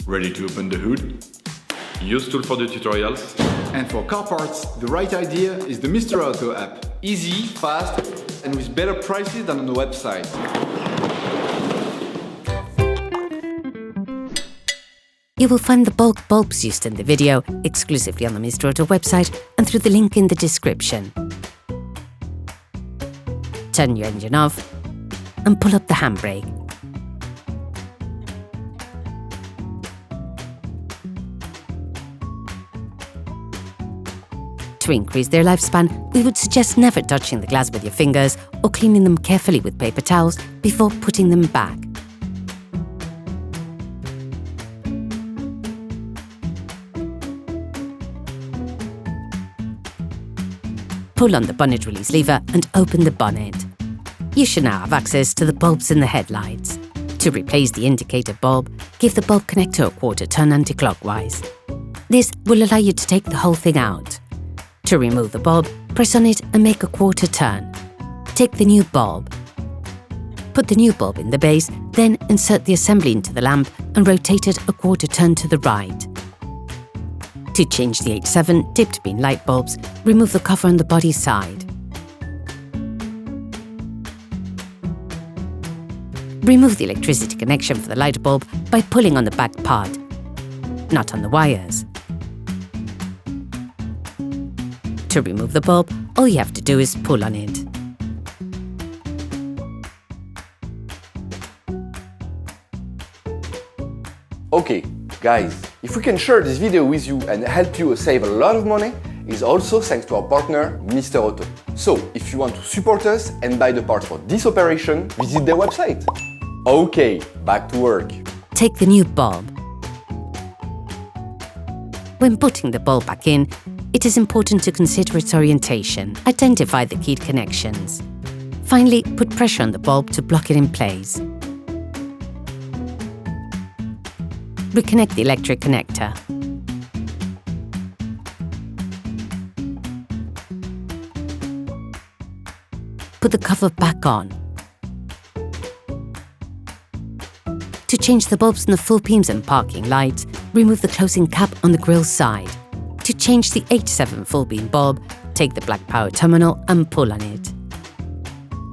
Ready to open the hood? Usetool for the tutorials. And for car parts, the right idea is the Mr. Auto app. Easy, fast, and with better prices than on the website. You will find the bulk bulbs used in the video exclusively on the Mr. Auto website and through the link in the description. Turn your engine off and pull up the handbrake. To increase their lifespan, we would suggest never touching the glass with your fingers or cleaning them carefully with paper towels before putting them back. Pull on the bonnet release lever and open the bonnet. You should now have access to the bulbs in the headlights. To replace the indicator bulb, give the bulb connector a quarter turn anti-clockwise. This will allow you to take the whole thing out. To remove the bulb, press on it and make a quarter turn. Take the new bulb. Put the new bulb in the base, then insert the assembly into the lamp and rotate it a quarter turn to the right. To change the H7 dipped beam light bulbs, remove the cover on the body side. Remove the electricity connection for the light bulb by pulling on the back part, not on the wires. To remove the bulb, all you have to do is pull on it. Okay, guys, if we can share this video with you and help you save a lot of money, is also thanks to our partner, Mr. Auto. So, if you want to support us and buy the parts for this operation, visit their website. Okay, back to work. Take the new bulb. When putting the bulb back in, it is important to consider its orientation. Identify the keyed connections. Finally, put pressure on the bulb to block it in place. Reconnect the electric connector. Put the cover back on. To change the bulbs in the full beams and parking lights, remove the closing cap on the grille side. To change the H7 full beam bulb, take the black power terminal and pull on it.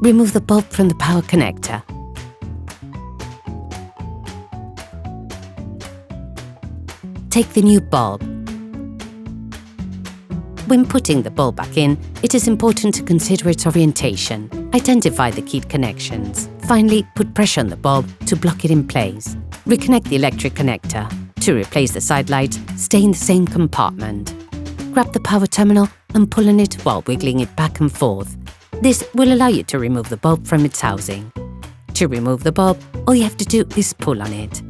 Remove the bulb from the power connector. Take the new bulb. When putting the bulb back in, it is important to consider its orientation. Identify the keyed connections. Finally, put pressure on the bulb to block it in place. Reconnect the electric connector. To replace the side light, stay in the same compartment. Grab the power terminal and pull on it while wiggling it back and forth. This will allow you to remove the bulb from its housing. To remove the bulb, all you have to do is pull on it.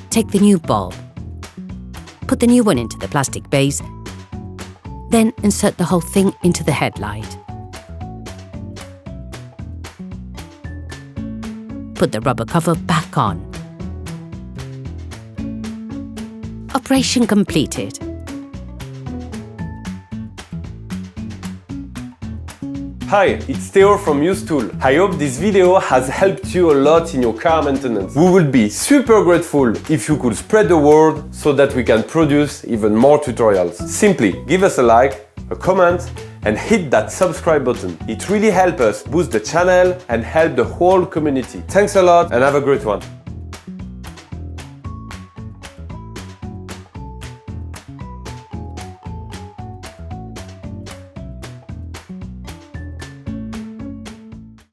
Take the new bulb. Put the new one into the plastic base, then insert the whole thing into the headlight. Put the rubber cover back on. Operation completed. Hi, it's Theo from Usetool. I hope this video has helped you a lot in your car maintenance. We would be super grateful if you could spread the word so that we can produce even more tutorials. Simply give us a like, a comment, and hit that subscribe button. It really helps us boost the channel and help the whole community. Thanks a lot and have a great one.